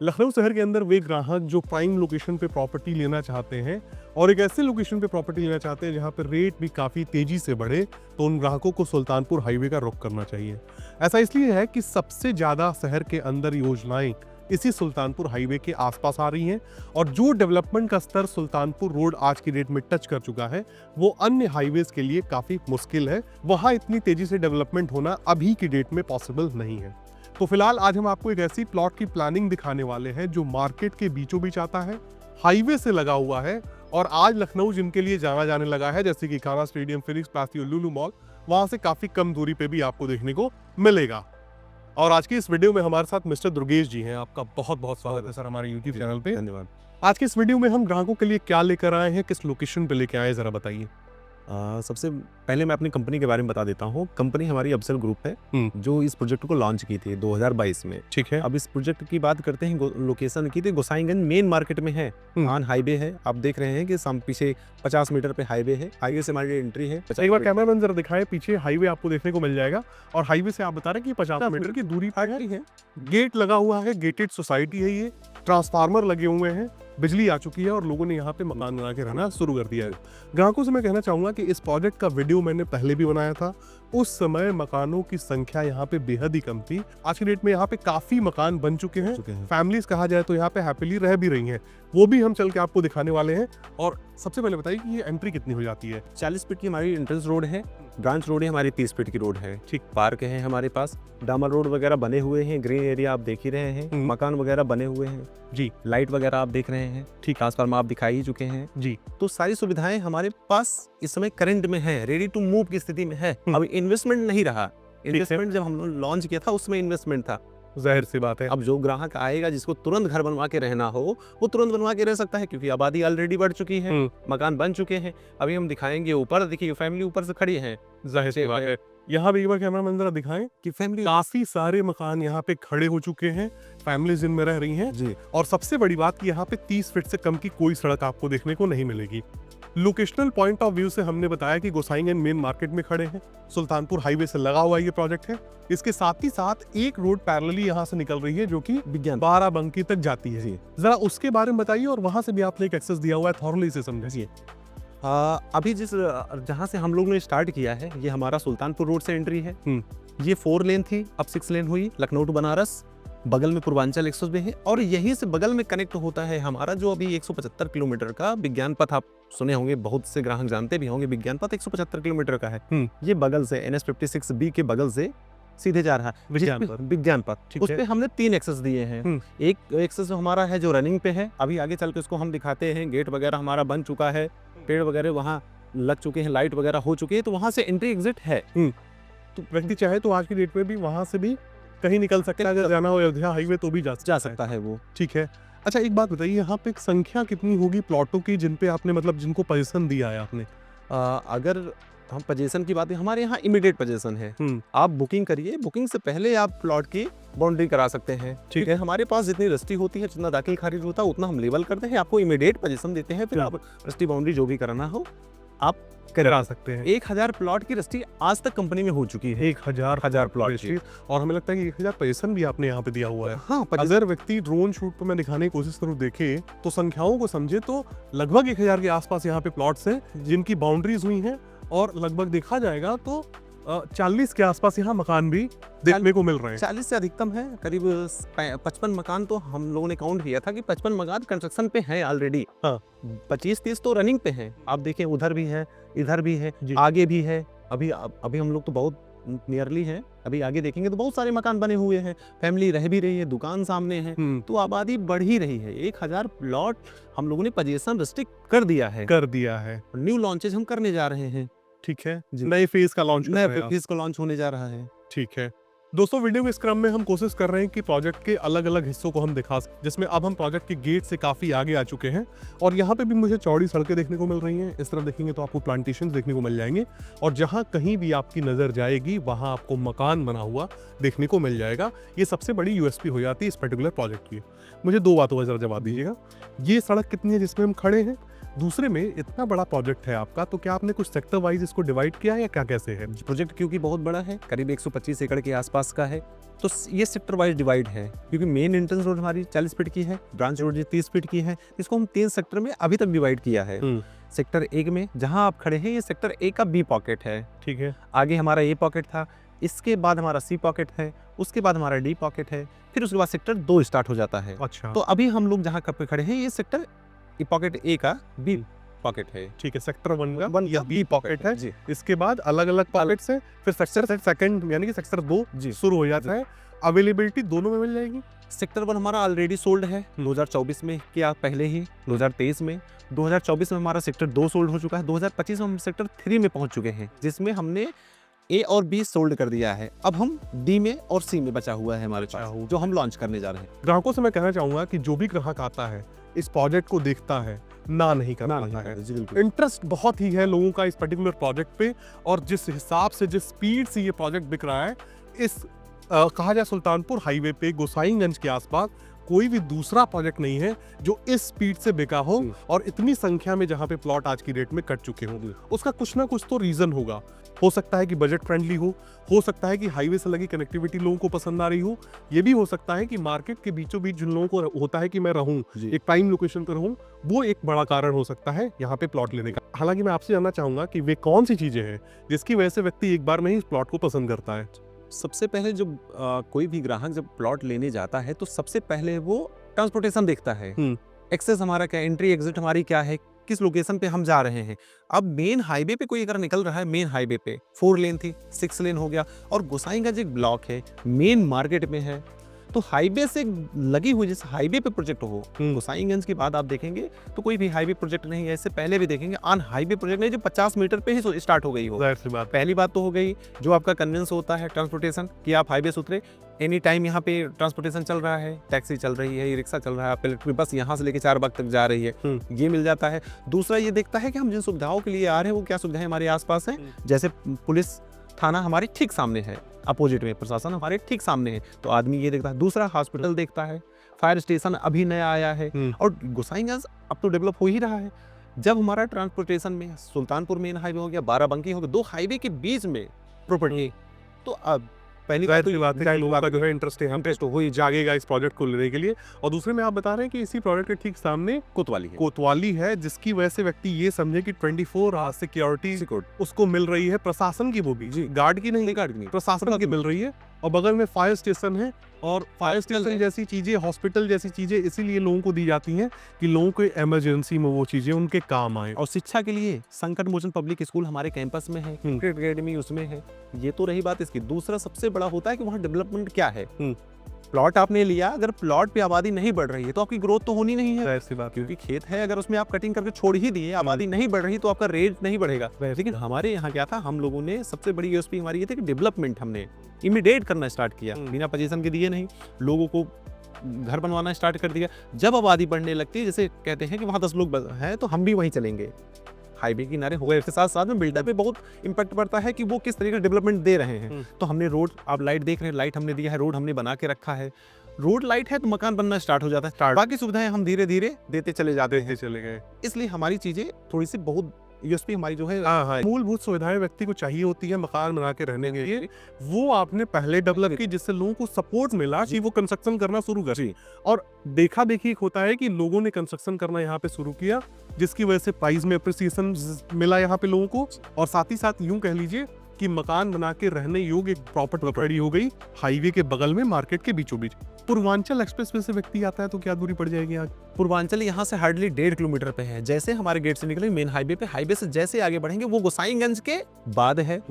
लखनऊ शहर के अंदर वे ग्राहक जो प्राइम लोकेशन पे प्रॉपर्टी लेना चाहते हैं और एक ऐसे लोकेशन पे प्रॉपर्टी लेना चाहते हैं जहां पर रेट भी काफ़ी तेजी से बढ़े, तो उन ग्राहकों को सुल्तानपुर हाईवे का रुख करना चाहिए। ऐसा इसलिए है कि सबसे ज़्यादा शहर के अंदर योजनाएं इसी सुल्तानपुर हाईवे के आसपास आ रही हैं और जो डेवलपमेंट का स्तर सुल्तानपुर रोड आज की डेट में टच कर चुका है वो अन्य हाईवेज के लिए काफ़ी मुश्किल है। वहाँ इतनी तेजी से डेवलपमेंट होना अभी की डेट में पॉसिबल नहीं है। तो फिलहाल आज हम आपको एक ऐसी प्लॉट की प्लानिंग दिखाने वाले हैं जो मार्केट के बीचों बीच आता है, हाईवे से लगा हुआ है और आज लखनऊ जिनके लिए जाना जाने लगा है जैसे कि खाना स्टेडियम, फिनिक्स प्लासी और लुलु मॉल, वहां से काफी कम दूरी पे भी आपको देखने को मिलेगा। और आज की इस वीडियो में हमारे साथ मिस्टर दुर्गेश जी हैं। आपका बहुत बहुत स्वागत है सर हमारे यूट्यूब चैनल पे। धन्यवाद। आज की इस वीडियो में हम ग्राहकों के लिए क्या लेकर आए हैं, किस लोकेशन पे लेके आए, जरा बताइए। सबसे पहले मैं अपनी कंपनी के बारे में बता देता हूँ। कंपनी हमारी अफसल ग्रुप है जो इस प्रोजेक्ट को लॉन्च की थी 2022 में। ठीक है। अब इस प्रोजेक्ट की बात करते हैं, लोकेशन की थी गोसाईगंज मेन मार्केट में है, ऑन हाईवे है। आप देख रहे हैं कि पीछे 50 मीटर पे हाईवे है, हाईवे से हमारी एंट्री है। एक बार कैमरामैन जरा दिखाए, पीछे हाईवे आपको देखने को मिल जाएगा और हाईवे से आप बता रहे हैं कि 50 मीटर की दूरी पर है। गेट लगा हुआ है, गेटेड सोसाइटी है, ये ट्रांसफार्मर लगे हुए हैं, बिजली आ चुकी है और लोगों ने यहाँ पे मकान बना के रहना शुरू कर दिया है। ग्राहकों से मैं कहना चाहूंगा कि इस प्रोजेक्ट का वीडियो मैंने पहले भी बनाया था। उस समय मकानों की संख्या यहाँ पे बेहद ही कम थी। आज की डेट में यहाँ पे काफी मकान बन चुके हैं। फैमिलीज कहा जाए तो यहाँ पे हैप्पीली रह भी रही हैं, वो भी हम चल के आपको दिखाने वाले हैं। और सबसे पहले बताइए कि ये एंट्री कितनी हो जाती है। 40 फीट की हमारी एंट्रेंस रोड है, ब्रांच रोड है हमारी 30 फीट की रोड है। ठीक, पार्क है हमारे पास, डामर रोड वगैरह बने हुए हैं, ग्रीन एरिया आप देख ही रहे हैं, मकान वगैरह बने हुए हैं जी, लाइट वगैरह आप देख रहे हैं। ठीक, ट्रांसफार्मर आप दिखाई ही चुके हैं जी। तो सारी सुविधाएं हमारे पास इस समय करंट में है, रेडी टू मूव की स्थिति में है। अब इन्वेस्टमेंट नहीं रहा। इन्वेस्टमेंट जब हम लॉन्च किया था उसमें इन्वेस्टमेंट था, जाहिर सी बात है। अब जो ग्राहक आएगा जिसको तुरंत घर बनवा के रहना हो वो तुरंत बनवा के रह सकता है, क्योंकि आबादी ऑलरेडी बढ़ चुकी है, मकान बन चुके हैं। अभी हम दिखाएंगे ऊपर, देखिए फैमिली ऊपर से खड़ी है। जाहिर सी बात है। यहाँ भी एक बार कैमरामैन जरा दिखाएं कि फैमिली काफी सारे मकान यहाँ पे खड़े हो चुके हैं, फैमिलीज इनमें रह रही हैं जी। और सबसे बड़ी बात कि यहाँ पे 30 फीट से कम की कोई सड़क आपको देखने को नहीं मिलेगी। लोकेशनल पॉइंट ऑफ व्यू से हमने बताया कि गोसाईगंज मेन मार्केट में खड़े हैं, सुल्तानपुर हाईवे से लगा हुआ ये प्रोजेक्ट है। इसके साथ ही साथ एक रोड पैरेलली यहाँ से निकल रही है जो कि विज्ञान बाराबंकी तक जाती है। जरा उसके बारे में बताइए और वहां से भी आपने एक एक्सेस दिया हुआ है, थॉरली से समझिए। अभी जहाँ से हम लोग ने स्टार्ट किया है ये हमारा सुल्तानपुर रोड से एंट्री है। ये 4 लेन थी, अब 6 लेन हुई। लखनऊ टू बनारस, बगल में पूर्वांचल एक्सप्रेस है और यहीं से बगल में कनेक्ट होता है हमारा जो अभी 175 किलोमीटर का विज्ञान पथ। आप सुने होंगे, बहुत से ग्राहक जानते भी होंगे, विज्ञान पथ 175 किलोमीटर का है। ये बगल से NH56B के बगल से सीधे जा रहा है विज्ञान पथ। उस पे हमने 3 एक्सेस दिए हैं। एक एक्सेस हमारा है जो रनिंग पे है, अभी आगे चल के उसको हम दिखाते हैं। गेट वगैरह हमारा बन चुका है, पेड़ वगैरह वहाँ लग चुके हैं, लाइट वगैरह हो चुकी है, तो वहाँ से एंट्री एग्जिट है। तो व्यक्ति चाहे तो आज की डेट में भी वहां से भी कहीं निकल सकता है, अगर जाना हो अयोध्या हाईवे तो भी जा सकता है वो। ठीक है। अच्छा, एक बात बताइए, यहाँ पे एक संख्या कितनी होगी प्लॉटों की जिन पे आपने मतलब जिनको पोजीशन दिया है आपने? अगर हम पोजीशन की बात है, हमारे यहाँ इमीडिएट पोजीशन है। आप बुकिंग करिए, बुकिंग से पहले आप प्लॉट की बाउंड्री करा सकते हैं। ठीक है, हमारे पास जितनी रस्टी होती है, जितना दाखिल खारिज होता है, उतना हम लेवल करते हैं, आपको इमीडिएट पोजीशन देते हैं, फिर आप रस्टी बाउंड्री जो भी कराना हो आप करा सकते हैं। 1000 प्लॉट की रस्टी आज तक कंपनी में हो चुकी है। 1000 प्लॉट की, और हमें लगता है कि 1000 पोजीशन भी आपने यहाँ पे दिया हुआ है। हाँ, अगर व्यक्ति ड्रोन शूट पर मैं दिखाने की कोशिश करूँ, देखे तो संख्याओं को समझे तो लगभग 1000 के आसपास यहाँ पे प्लॉट्स हैं जिनकी बाउंड्रीज हुई हैं और लगभग देखा जाएगा तो 40 के आसपास यहाँ मकान भी देखने को मिल रहे हैं। 40 से अधिकतम है, करीब 55 मकान तो हम लोगों ने काउंट किया था कि 55 मकान कंस्ट्रक्शन पे हैं ऑलरेडी। 25-30 तो रनिंग पे हैं। आप देखें उधर भी है, इधर भी है, आगे भी है। अभी हम लोग तो बहुत नियरली हैं, अभी आगे देखेंगे तो बहुत सारे मकान बने हुए हैं, फैमिली रह भी रही है, दुकान सामने है, तो आबादी बढ़ ही रही है। 1000 प्लॉट हम लोगों ने पोजीशन रिस्ट्रिक्ट कर दिया है। न्यू लॉन्चेज हम करने जा रहे हैं। ठीक है, नए फेज का लॉन्च होने जा रहा है। ठीक है दोस्तों, वीडियो के इस क्रम में हम कोशिश कर रहे हैं कि प्रोजेक्ट के अलग अलग हिस्सों को हम दिखा सकें, जिसमें अब हम प्रोजेक्ट के गेट से काफी आगे आ चुके हैं और यहाँ पे भी मुझे चौड़ी सड़कें देखने को मिल रही हैं। इस तरफ देखेंगे तो आपको प्लांटेशन देखने को मिल जाएंगे और जहाँ कहीं भी आपकी नजर जाएगी वहाँ आपको मकान बना हुआ देखने को मिल जाएगा। ये सबसे बड़ी यूएसपी हो जाती है इस पर्टिकुलर प्रोजेक्ट की। मुझे 2 बातों का जरा जवाब दीजिएगा। ये सड़क कितनी है जिसमें हम खड़े हैं, दूसरे में इतना बड़ा प्रोजेक्ट है आपका, तो क्या आपने कुछ सेक्टर वाइज इसको डिवाइड किया है या क्या कैसे है? प्रोजेक्ट क्योंकि बहुत बड़ा है, करीब 125 एकड़ के आसपास का है, तो ये सेक्टर वाइज डिवाइड है। क्योंकि मेन एंट्रेंस रोड हमारी 40 फीट की है, ब्रांच रोड 30 फीट की है, इसको हम 3 सेक्टर में अभी तक डिवाइड किया है। सेक्टर 1 में जहां आप खड़े हैं, ये सेक्टर A का B पॉकेट है। ठीक है। आगे हमारा A पॉकेट था, इसके बाद हमारा C पॉकेट है, उसके बाद हमारा D पॉकेट है, फिर उसके बाद सेक्टर 2 स्टार्ट हो जाता है। अच्छा, तो अभी हम लोग जहाँ पे खड़े हैं, ये सेक्टर पॉकेट A का B पॉकेट है। ठीक है, सेक्टर 1 का वन या बी पॉकेट है जी इसके बाद अलग अलग पॉकेट्स हैं, फिर सेक्टर सेकंड यानी कि सेक्टर 2 जी। शुरू हो जाता है। अवेलेबिलिटी दोनों में मिल जाएगी। सेक्टर 1 हमारा ऑलरेडी सोल्ड है 2024 में, क्या पहले ही 2023 में। 2024 में हमारा सेक्टर 2 सोल्ड हो चुका है। 2025 में हम सेक्टर 3 में पहुंच चुके हैं, जिसमें हमने A और B सोल्ड कर दिया है। अब हम D में और C में बचा हुआ है हमारे पास, जो हम लॉन्च करने जा रहे हैं। ग्राहकों से मैं कहना चाहूंगा कि जो भी ग्राहक आता है, इस प्रोजेक्ट को देखता है, ना नहीं करना है। जी बिल्कुल। इंटरेस्ट बहुत ही है लोगों का इस पर्टिकुलर प्रोजेक्ट पे, और जिस हिसाब से जिस स्पीड से ये प्रोजेक्ट बिक रहा है, इस कहा जाए सुल्तानपुर हाईवे पे गोसाईगंज के आसपास कोई भी दूसरा प्रोजेक्ट नहीं है जो इस स्पीड से बिका हो और इतनी संख्या में जहां पे प्लॉट आज की डेट में कट चुके हों। उसका कुछ ना कुछ तो रीजन होगा। हो सकता है कि बजट फ्रेंडली हो सकता है कि हाईवे से लगी कनेक्टिविटी लोगों को पसंद आ रही हो, ये भी हो सकता है कि मार्केट के बीचों बीच जिन लोगों को होता है कि मैं रहूं, एक प्राइम लोकेशन पर रहूं, वो एक बड़ा कारण हो सकता है यहाँ पे प्लॉट लेने का। हालांकि मैं आपसे जानना चाहूंगा कि वे कौन सी चीजें हैं जिसकी वजह से व्यक्ति एक बार में ही इस प्लॉट को पसंद करता है। सबसे पहले जब कोई भी ग्राहक जब प्लॉट लेने जाता है, तो सबसे पहले वो ट्रांसपोर्टेशन देखता है। एक्सेस हमारा क्या, एंट्री एग्जिट हमारी क्या है, किस लोकेशन पे हम जा रहे हैं। अब मेन हाईवे पे कोई अगर निकल रहा है, मेन हाईवे पे 4 लेन थी 6 लेन हो गया, और गोसाईगंज एक ब्लॉक है, मेन मार्केट में है, तो हाईवे से लगी हुई जैसे हाईवे पे प्रोजेक्ट हो। गोसाईगंज के बाद आप देखेंगे तो कोई भी हाईवे प्रोजेक्ट नहीं है, इससे पहले भी देखेंगे ऑन हाईवे प्रोजेक्ट नहीं जो 50 मीटर पे ही स्टार्ट हो गई हो। पहली बात तो हो गई जो आपका कन्वेंस होता है ट्रांसपोर्टेशन, कि आप हाईवे से उतरे, एनी टाइम यहाँ पे ट्रांसपोर्टेशन चल रहा है, टैक्सी चल रही है, रिक्शा चल रहा है, इलेक्ट्रिक बस यहाँ से लेके 4 बाग तक जा रही है, ये मिल जाता है। दूसरा ये देखता है कि हम जिन सुविधाओं के लिए आ रहे हैं वो क्या सुविधाएं हमारे आसपास हैं। जैसे पुलिस थाना हमारे ठीक सामने है, अपोजिट में प्रशासन हमारे ठीक सामने है, तो आदमी ये देखता है। दूसरा हॉस्पिटल देखता है, फायर स्टेशन अभी नया आया है, और गोसाईगंज अब तो डेवलप हो ही रहा है। जब हमारा ट्रांसपोर्टेशन में सुल्तानपुर मेन हाईवे हो गया, बाराबंकी हो गया, 2 हाईवे के बीच में प्रॉपर्टी, तो अब पहली बात है लोगों का जो है इंटरेस्ट हो ही जागेगा इस प्रोजेक्ट को लेने के लिए। और दूसरे में आप बता रहे हैं कि इसी प्रोजेक्ट के ठीक सामने कोतवाली है, जिसकी वजह से व्यक्ति ये समझे कि 24 आवर सिक्योरिटी उसको मिल रही है, प्रशासन की, वो भी गार्ड की नहीं, प्रशासन की मिल रही है। और बगल में फायर स्टेशन है, और फायर स्टेशन जैसी चीजें, हॉस्पिटल जैसी चीजें इसीलिए लोगों को दी जाती हैं कि लोगों को इमरजेंसी में वो चीजें उनके काम आए। और शिक्षा के लिए संकट मोचन पब्लिक स्कूल हमारे कैंपस में है, क्रिकेट एकेडमी उसमें है। ये तो रही बात इसकी। दूसरा सबसे बड़ा होता है कि वहाँ डेवलपमेंट क्या है। प्लॉट आपने लिया, अगर प्लॉट पे आबादी नहीं बढ़ रही है तो आपकी ग्रोथ तो होनी नहीं है, ऐसी बात, क्योंकि खेत है, अगर उसमें आप कटिंग करके छोड़ ही दिए, आबादी नहीं बढ़ रही तो आपका रेट नहीं बढ़ेगा। लेकिन हमारे यहाँ क्या था, हम लोगों ने सबसे बड़ी यूएसपी हमारी ये थी कि डेवलपमेंट हमने इमीडिएट करना स्टार्ट किया, बिना पोजीशन के दिए नहीं, लोगों को घर बनवाना स्टार्ट कर दिया। जब आबादी बढ़ने लगती है, जैसे कहते हैं कि वहाँ 10 लोग हैं तो हम भी वहीं चलेंगे, हाईवे किनारे हो गए, इसके साथ साथ में बिल्डर पे बहुत इंपैक्ट पड़ता है कि वो किस तरीके का डेवलपमेंट दे रहे हैं। तो हमने रोड, आप लाइट देख रहे हैं, लाइट हमने दिया है, रोड हमने बना के रखा है, रोड लाइट है तो मकान बनना स्टार्ट हो जाता है, बाकी सुविधाएं हम धीरे धीरे देते चले जाते हैं, चले गए। इसलिए हमारी चीजें थोड़ी सी बहुत यूएसपी हमारी जो है, मूलभूत सुविधाएं व्यक्ति को चाहिए होती है मकान बना के रहने के लिए, वो आपने पहले डेवलप की, जिससे लोगों को सपोर्ट मिला कि वो कंस्ट्रक्शन करना शुरू करें। और देखा देखी होता है कि लोगों ने कंस्ट्रक्शन करना यहाँ पे शुरू किया, जिसकी वजह से प्राइस में अप्रिसिएशन मिला यहाँ पे लोगों को, और साथ ही साथ यूं कह लीजिए कि मकान बना के रहने योग्य एक प्रॉपर्टी हो गई हाईवे के बगल में, मार्केट के बीचों बीच। पूर्वांचल एक्सप्रेसवे से व्यक्ति आता है तो क्या दूरी पड़ जाएगी? आज पूर्वांचल यहाँ से हार्डली 1.5 किलोमीटर पे है। जैसे हमारे गेट से निकले मेन हाईवे पे, हाईवे से जैसे आगे बढ़ेंगे वो गोसाईगंज के बाद है,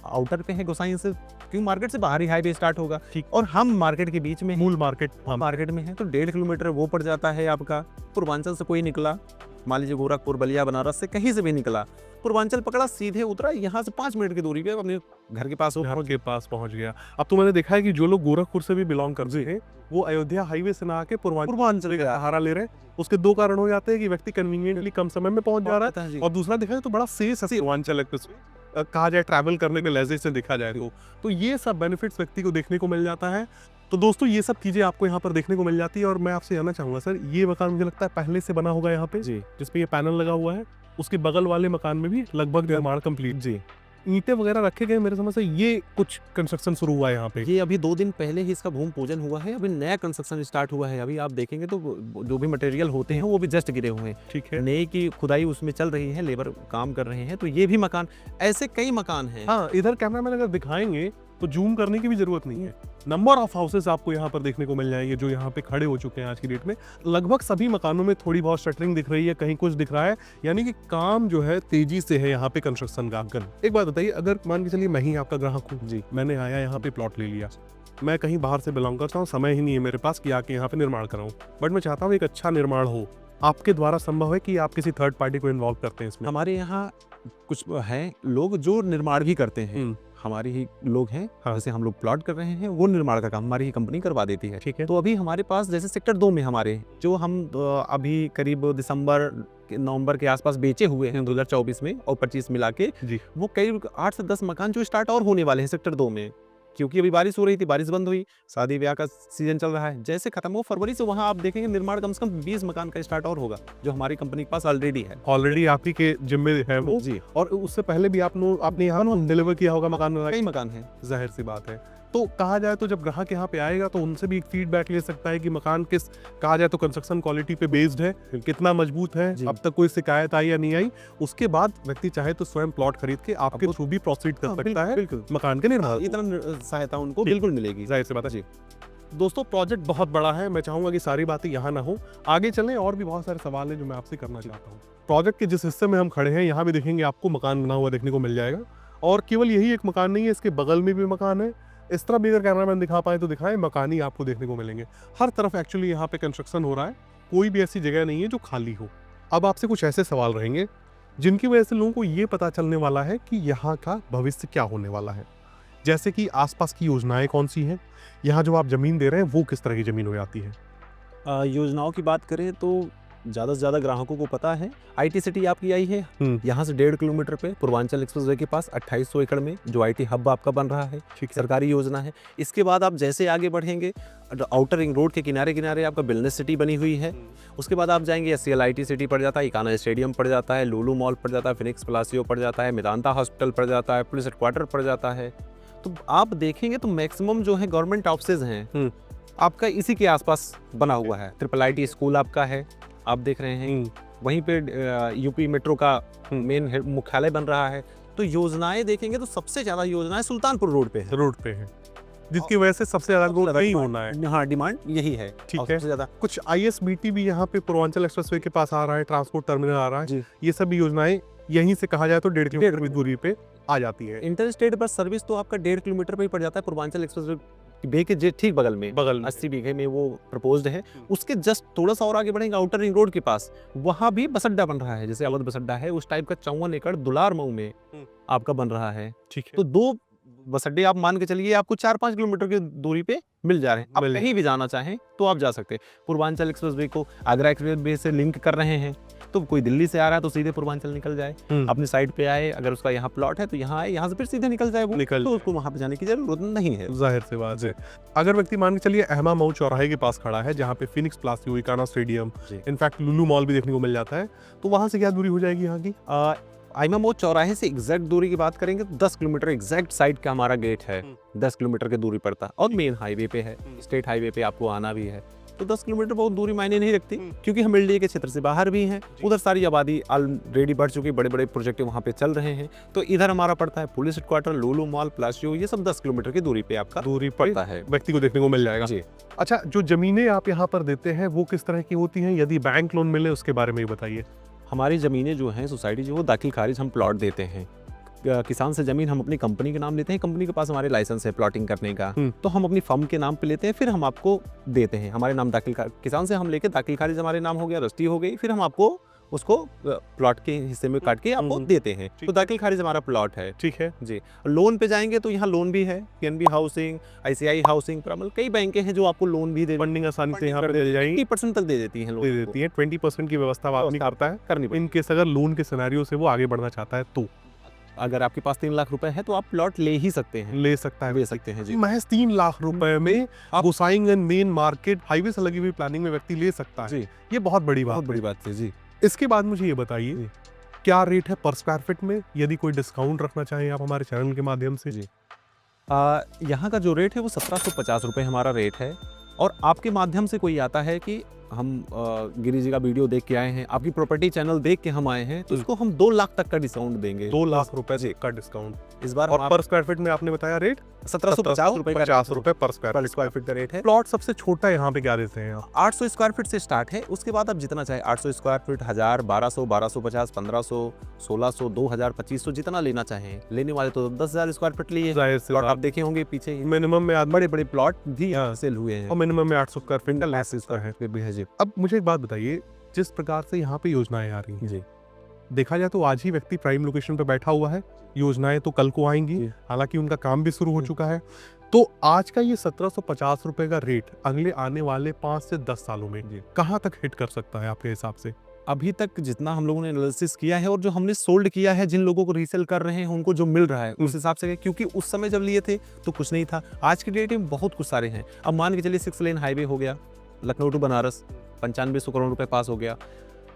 आउटर पे है गोसाईगंज से, क्यों मार्केट से बाहर ही हाईवे स्टार्ट होगा, ठीक। और हम मार्केट के बीच में, मूल मार्केट मार्केट में है, तो 1.5 किलोमीटर वो पड़ जाता है आपका। पूर्वांचल से कोई निकला, मान लीजिए गोरखपुर, बलिया, बनारस से कहीं से भी निकला, पूर्वांचल पकड़ा, सीधे उतरा, यहाँ से 5 मिनट की दूरी पे अपने घर के पास पहुंच गया। अब तो मैंने देखा है कि जो लोग गोरखपुर से भी बिलोंग करते हैं वो अयोध्या हाईवे से ना आके पूर्वांचल का सहारा ले रहे हैं। उसके 2 कारण हो जाते हैं कि व्यक्ति कन्वीनियंटली कम समय में पहुंच जा रहा है, और दूसरा देखा जाए तो बड़ा सेफ है पूर्वांचल कहा जाए ट्रैवल करने के लहजे से देखा जाए तो ये सब बेनिफिट्स व्यक्ति को देखने को मिल जाता है। तो दोस्तों ये सब चीजें आपको यहाँ पर देखने को मिल जाती है। और मैं आपसे जानना चाहूंगा सर, ये मकान मुझे लगता है पहले से बना होगा यहाँ पे, जी जिसपे ये पैनल लगा हुआ है। उसके बगल वाले मकान में भी लगभग निर्माण कंप्लीट, जी, ईंटें वगैरह रखे गए मेरे समझ से। ये कुछ कंस्ट्रक्शन शुरू हुआ है यहाँ पे। ये अभी 2 दिन पहले ही इसका भूमि पूजन हुआ है, अभी नया कंस्ट्रक्शन स्टार्ट हुआ है। अभी आप देखेंगे तो जो भी मटेरियल होते हैं वो भी जस्ट गिरे हुए हैं, ठीक है। नए की खुदाई उसमें चल रही है, लेबर काम कर रहे हैं। तो ये भी मकान, ऐसे कई मकान हैं। हाँ, इधर कैमरामैन अगर दिखाएंगे तो जूम करने की भी जरूरत नहीं है। नंबर ऑफ हाउसेस आपको यहाँ पर देखने को मिल जाएंगे जो यहाँ पे खड़े हो चुके हैं आज की डेट में। लगभग सभी मकानों में थोड़ी बहुत शटरिंग दिख रही है, कहीं कुछ दिख रहा है, यानी कि काम जो है तेजी से है यहाँ पे कंस्ट्रक्शन का। एक बात बताइए, अगर मान के चलिए मैं ही आपका ग्राहक हूँ जी, मैंने आया यहाँ पे प्लॉट ले लिया, मैं कहीं बाहर से बिलोंग करता हूँ, समय ही नहीं है मेरे पास कि आके यहाँ पे निर्माण कराऊँ, बट मैं चाहता हूँ एक अच्छा निर्माण हो, आपके द्वारा संभव है कि आप किसी थर्ड पार्टी को इन्वॉल्व करते हैं इसमें? हमारे यहाँ कुछ हैं लोग जो निर्माण भी करते हैं, हमारे ही लोग हैं। हाँ। जैसे हम लोग प्लॉट कर रहे हैं, वो निर्माण का काम हमारी ही कंपनी करवा देती है। ठीक है। तो अभी हमारे पास जैसे सेक्टर 2 में हमारे जो हम अभी करीब दिसंबर नवंबर के आसपास बेचे हुए हैं 2024 में और 25 मिला के जी। वो करीब 8 से 10 मकान जो स्टार्ट और होने वाले हैं सेक्टर 2 में, क्योंकि अभी बारिश हो रही थी, बारिश बंद हुई, शादी ब्याह का सीजन चल रहा है। जैसे खत्म हो फरवरी से वहाँ आप देखेंगे निर्माण कम से कम 20 मकान का स्टार्ट और होगा, जो हमारी कंपनी के पास ऑलरेडी है। ऑलरेडी आप ही के जिम्मे है वो जी, और उससे पहले भी आपने यहाँ डिलीवर किया होगा मकान कई मकान हैं। जाहिर सी बात है। तो कहा जाए तो जब ग्राहक यहाँ पे आएगा तो उनसे भी एक फीडबैक ले सकता है कि मकान किस, कहा जाए तो कंस्ट्रक्शन क्वालिटी पे बेस्ड है, कितना मजबूत है, जी। अब तक कोई शिकायत आई या नहीं आई। उसके बाद व्यक्ति चाहे तो स्वयं प्लॉट खरीद के आपके थ्रू भी प्रोसीड कर सकता है बिल्कुल, मकान के निर्माण। इतना सहायता उनको बिल्कुल मिलेगी। जाहिर सी बात है जी। दोस्तों प्रोजेक्ट बहुत बड़ा है, मैं चाहूंगा कि सारी बातें यहाँ ना हो, आगे चलें। और भी बहुत सारे सवाल हैं जो मैं आपसे करना चाहता हूँ। प्रोजेक्ट के जिस हिस्से में हम खड़े हैं यहाँ भी देखेंगे आपको मकान बना हुआ देखने को मिल जाएगा। और केवल यही एक मकान नहीं है, इसके बगल में भी मकान है। इस तरफ भी अगर कैमरामैन दिखा पाए तो दिखाएं, मकान ही आपको देखने को मिलेंगे। हर तरफ एक्चुअली यहाँ पे कंस्ट्रक्शन हो रहा है, कोई भी ऐसी जगह नहीं है जो खाली हो। अब आपसे कुछ ऐसे सवाल रहेंगे जिनकी वजह से लोगों को ये पता चलने वाला है कि यहाँ का भविष्य क्या होने वाला है। जैसे कि आसपास की योजनाएं कौन सी हैं, यहाँ जो आप जमीन दे रहे हैं वो किस तरह की जमीन हो जाती है। योजनाओं की बात करें तो ज़्यादा से ज़्यादा ग्राहकों को पता है IT सिटी आपकी आई है, यहाँ से 1.5 किलोमीटर पे पूर्वांचल एक्सप्रेसवे के पास 2800 एकड़ में जो IT हब आपका बन रहा है, ठीक है। सरकारी योजना है। इसके बाद आप जैसे आगे बढ़ेंगे, आउटर रिंग रोड के किनारे किनारे आपका बिजनेस सिटी बनी हुई है। उसके बाद आप जाएंगे SCL IT सिटी पड़ जाता है, इकाना स्टेडियम पड़ जाता है, लुलु मॉल पड़ जाता है, फिनिक्स प्लासियो पड़ जाता है, मेदांता हॉस्पिटल पड़ जाता है, पुलिस हेडक्वार्टर पड़ जाता है। तो आप देखेंगे तो मैक्सिमम जो है गवर्नमेंट ऑफिसेज हैं आपका इसी के आसपास बना हुआ है। IIIT स्कूल आपका है, आप देख रहे हैं। वहीं पे यूपी मेट्रो का मेन मुख्यालय बन रहा है। तो योजनाएं देखेंगे तो सबसे ज्यादा योजनाएं सुल्तानपुर रोड पे है, जिसकी वजह से सबसे ज्यादा ग्रोथ नहीं होना है। हाँ, डिमांड यही है। ठीक और है। सबसे ज्यादा कुछ ISBT भी यहाँ पे पूर्वांचल एक्सप्रेसवे के पास आ रहा है, ट्रांसपोर्ट टर्मिनल आ रहा है जी। ये सभी योजनाएं यहीं से कहा जाए तो 1.5 किलोमीटर की दूरी पे आ जाती है। इंटर स्टेट बस सर्विस तो आपका 1.5 किलोमीटर पे ही पड़ जाता है, पूर्वांचल एक्सप्रेस बे के ठीक बगल में 80 बीघे में वो प्रपोज्ड है। उसके जस्ट थोड़ा सा और आगे बढ़ेंगे आउटर रिंग रोड के पास, वहाँ भी बस अड्डा बन रहा है, जैसे अवध बस अड्डा है उस टाइप का 54 एकड़ दुलार मऊ में आपका बन रहा है। ठीक है। तो 2 बस अड्डे आप मान के चलिए आपको 4-5 किलोमीटर की दूरी पे मिल जा रहे हैं। आप कहीं भी जाना चाहें तो आप जा सकते हैं। पूर्वांचल एक्सप्रेसवे को आगरा एक्सप्रेसवे से लिंक कर रहे हैं, तो कोई दिल्ली से आ रहा है तो सीधे पूर्वांचल निकल जाए, अपनी साइड पे आए, अगर उसका यहाँ प्लॉट है तो यहाँ आए, यहाँ से फिर सीधे निकल जाए वो, तो उसको वहाँ पे जाने की जरूरत नहीं है। जाहिर सी बात है। अगर व्यक्ति मान के चलिए अहमा मऊ चौराहे के पास खड़ा है जहाँ पे Phoenix Palassio, Ekana stadium, in fact Lulu mall भी देखने को मिल जाता है, तो वहाँ से क्या दूरी हो जाएगी यहाँ की? अहमा मऊ चौराहे से एग्जैक्ट दूरी की बात करेंगे तो 10 किलोमीटर एग्जैक्ट साइड का हमारा गेट है, 10 किलोमीटर की दूरी पड़ता है। और मेन हाईवे पे है, स्टेट हाईवे पे आपको आना भी है, तो 10 किलोमीटर बहुत दूरी मायने नहीं रखती, क्योंकि हम एलडीए के क्षेत्र से बाहर भी हैं। उधर सारी आबादी ऑलरेडी बढ़ चुकी, बड़े बड़े प्रोजेक्ट वहाँ पे चल रहे हैं। तो इधर हमारा पड़ता है पुलिस हेडक्वार्टर, लुलु मॉल, प्लासियो, ये सब 10 किलोमीटर की दूरी पे आपका दूरी पड़ता है, व्यक्ति को देखने को मिल जाएगा जी। अच्छा, जो जमीनें आप यहाँ पर देते हैं वो किस तरह की होती हैं? यदि बैंक लोन मिले उसके बारे में भी बताइए। हमारी ज़मीनें जो हैं सोसाइटी जो वो दाखिल खारिज हम प्लॉट देते हैं। किसान से ज़मीन हम अपनी कंपनी के नाम लेते हैं, कंपनी के पास हमारे लाइसेंस है प्लॉटिंग करने का, तो हम अपनी फर्म के नाम पे लेते हैं, फिर हम आपको देते हैं। हमारे नाम दाखिल किसान से हम लेके दाखिल खारिज हमारे नाम हो गया, रजिस्ट्री हो गई, फिर हम आपको उसको प्लॉट के हिस्से में काट के आपको देते हैं। तो दाखिल खारिज हमारा प्लॉट है। ठीक है जी। लोन पे जाएंगे तो यहाँ लोन भी है, PNB हाउसिंग, ICI हाउसिंग, प्रमल, कई बैंकें हैं जो आपको लोन भी दे, फंडिंग आसानी से यहाँ पर दे जाएंगी, 20% तक दे देती हैं, दे देती है। 20% की व्यवस्था आदमी करता है करनी इन केस अगर लोन के सिनेरियो से वो आगे बढ़ना चाहता है तो अगर आपके पास 3 लाख रुपए है तो आप प्लॉट ले ही सकते हैं, ले सकता है। ले सकते हैं जी। महज 3 लाख रुपए में आप गोसाईगंज मेन मार्केट हाईवे से लगी हुई प्लानिंग में व्यक्ति ले सकता है। जी, ये बहुत बड़ी बात बहुत है। बड़ी बात है जी। इसके बाद मुझे ये बताइए जी। क्या रेट है पर स्क्वायर फीट में, यदि कोई डिस्काउंट रखना चाहें आप हमारे चैनल के माध्यम से। जी। यहाँ का जो रेट है वो 1750 रुपये हमारा रेट है, और आपके माध्यम से कोई आता है कि हम गिरी जी का वीडियो देख के आए हैं, आपकी प्रॉपर्टी चैनल देख के हम आए हैं, तो इसको हम 2 लाख तक का डिस्काउंट देंगे। 2 लाख रुपए का डिस्काउंट इस बार और पर स्क्वायर फीट में आपने बताया रेट 1750 रुपये पर स्क्वायर फीट का रेट है। प्लॉट सबसे छोटा यहाँ पे क्या देते हैं आप? 800 स्क्वायर फीट से स्टार्ट है, उसके बाद आप जितना चाहे 800 स्क्वायर फीट, 1000, 1200, 1250, 1500, 1600, 2000, 2500 जितना लेना चाहें। लेने वाले तो 10,000 स्क्वायर फीट लिए जाहिर सी प्लॉट बात। आप देखे होंगे पीछे, मिनिमम में बड़े बड़े प्लॉट भी यहाँ सेल हुए हैं और मिनिमम में 800 स्क्वायर फीट का लाइसेंस है। फिर भी है जी। अब मुझे एक बात बताइए, जिस प्रकार से यहाँ पे योजनाएं आ रही हैं, जी देखा जाए तो आज ही व्यक्ति प्राइम लोकेशन पे बैठा हुआ है, योजनाएं तो कल को आएंगी, जी। हालांकि उनका काम भी शुरू हो चुका है। तो आज का ये 1750 रुपए का रेट अगले आने वाले 5 से 10 सालों में जी। कहाँ तक हिट कर सकता है आपके हिसाब से? अभी तक जितना हम लोगों ने एनालिसिस किया है और जो हमने सोल्ड किया है, जिन लोगों को रीसेल कर रहे हैं उनको जो मिल रहा है उस हिसाब से, क्योंकि उस समय जब लिए थे तो कुछ नहीं था, आज की डेट में बहुत कुछ सारे हैं। अब मान के चलिए 6 लेन हाईवे हो गया, लखनऊ टू बनारस 9500 करोड़ रुपए पास हो गया।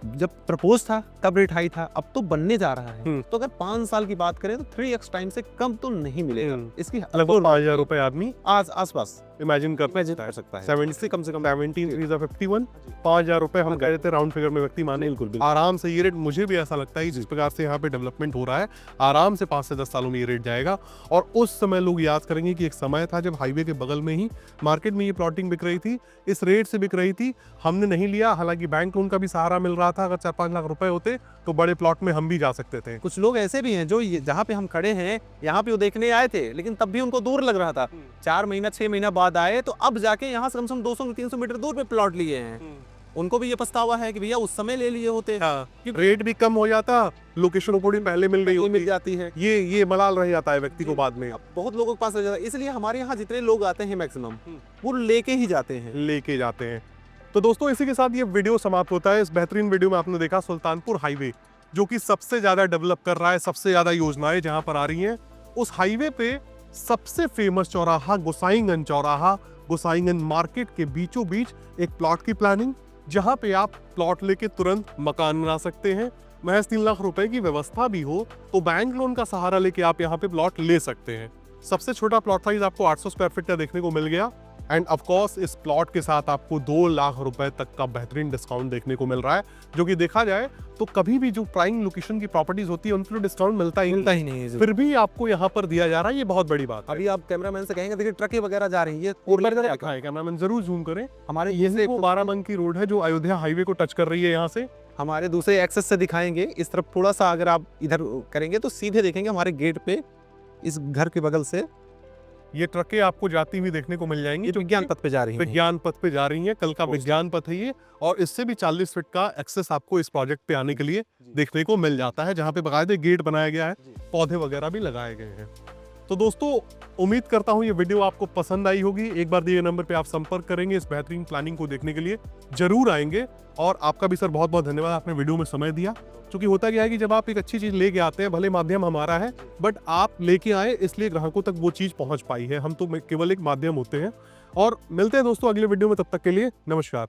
जब प्रपोज था तब रेट हाई था, अब तो बनने जा रहा है, तो अगर 5 साल की बात करें तो 3x टाइम से कम तो नहीं मिलेगा। इसकी लगभग 5000 रुपए आदमी आसपास इमेजिन कर सकता है। 70 से कम 17 is a 51, 5000 रुपए हम कह रहे थे राउंड फिगर में व्यक्ति माने। बिल्कुल आराम से ये रेट, मुझे भी ऐसा लगता है जिस प्रकार से यहाँ पे डेवलपमेंट हो रहा है, आराम से 5 से 10 सालों में ये रेट जाएगा। और उस समय लोग याद करेंगे कि एक समय था जब हाईवे के बगल में ही मार्केट में ये प्लॉटिंग बिक रही थी, इस रेट से बिक रही थी, हमने नहीं लिया। हालांकि बैंक लोन का भी सहारा मिल रहा था, अगर 4-5 लाख रुपए होते तो बड़े प्लॉट में हम भी जा सकते थे। कुछ लोग ऐसे भी हैं जो जहाँ पे हम खड़े हैं यहाँ पे वो देखने आए थे, लेकिन तब भी उनको दूर लग रहा था। 4 महीना 6 महीना बाद आए तो अब जाके यहाँ से कम से कम 200-300 मीटर दूर पे प्लॉट लिए हैं। उनको भी ये पछतावा है कि भैया उस समय ले लिए होते। रेट भी कम हो जाता, लोकेशन थोड़ी पहले मिल रही होती, मिल जाती है, ये मलाल रह जाता है व्यक्ति को बाद में। बहुत लोगों के पास रह जाता है। इसलिए हमारे यहाँ जितने लोग आते हैं मैक्सिमम वो लेके ही जाते हैं। तो दोस्तों इसी के साथ ये वीडियो समाप्त होता है। इस बेहतरीन वीडियो में आपने देखा सुल्तानपुर हाईवे, जो कि सबसे ज्यादा डेवलप कर रहा है, सबसे ज्यादा योजनाएं जहां पर आ रही हैं। उस हाईवे पे सबसे फेमस चौराहा गोसाईगंज चौराहा, गोसाईगंज मार्केट के बीचों बीच एक प्लॉट की प्लानिंग, जहां पे आप प्लॉट लेके तुरंत मकान बना सकते हैं। महज 3 लाख रुपए की व्यवस्था भी हो तो बैंक लोन का सहारा लेके आप यहाँ पे प्लॉट ले सकते हैं। सबसे छोटा प्लॉट साइज आपको 800 स्क्वायर फीट का देखने को मिल गया। एंड ऑफ कोर्स इस प्लॉट के साथ आपको 2 लाख रुपए तक का बेहतरीन डिस्काउंट देखने को मिल रहा है, जो कि देखा जाए तो कभी भी जो प्राइम लोकेशन की प्रॉपर्टीज होती है उन पर डिस्काउंट मिलता ही नहीं है। फिर भी आपको यहाँ पर दिया जा रहा है, ये बहुत बड़ी बात है। अभी आप कैमरामैन से कहेंगे देखिए ट्रकें वगैरह जा रही है, कैमरामैन जरूर जूम करें। हमारे ये से 12 बंक की रोड है जो अयोध्या हाईवे को टच कर रही है। यहाँ से हमारे दूसरे एक्सेस से दिखाएंगे, इस तरफ थोड़ा सा अगर आप इधर करेंगे तो सीधे देखेंगे हमारे गेट पे इस घर के बगल से ये ट्रकें आपको जाती हुई देखने को मिल जाएंगी, जो विज्ञान पथ पे जा रही हैं। विज्ञान पथ पे जा रही हैं। कल का विज्ञान पथ है ये, और इससे भी 40 फीट का एक्सेस आपको इस प्रोजेक्ट पे आने के लिए देखने को मिल जाता है, जहाँ पे बाकायदे गेट बनाया गया है, पौधे वगैरह भी लगाए गए हैं। तो दोस्तों उम्मीद करता हूँ ये वीडियो आपको पसंद आई होगी। एक बार दिए नंबर पे आप संपर्क करेंगे, इस बेहतरीन प्लानिंग को देखने के लिए जरूर आएंगे। और आपका भी सर बहुत बहुत धन्यवाद, आपने वीडियो में समय दिया। क्योंकि होता क्या है कि जब आप एक अच्छी चीज लेके आते हैं, भले माध्यम हमारा है, बट आप लेके आए इसलिए ग्राहकों तक वो चीज पहुंच पाई है। हम तो केवल एक माध्यम होते हैं। और मिलते हैं दोस्तों अगले वीडियो में, तब तक के लिए नमस्कार।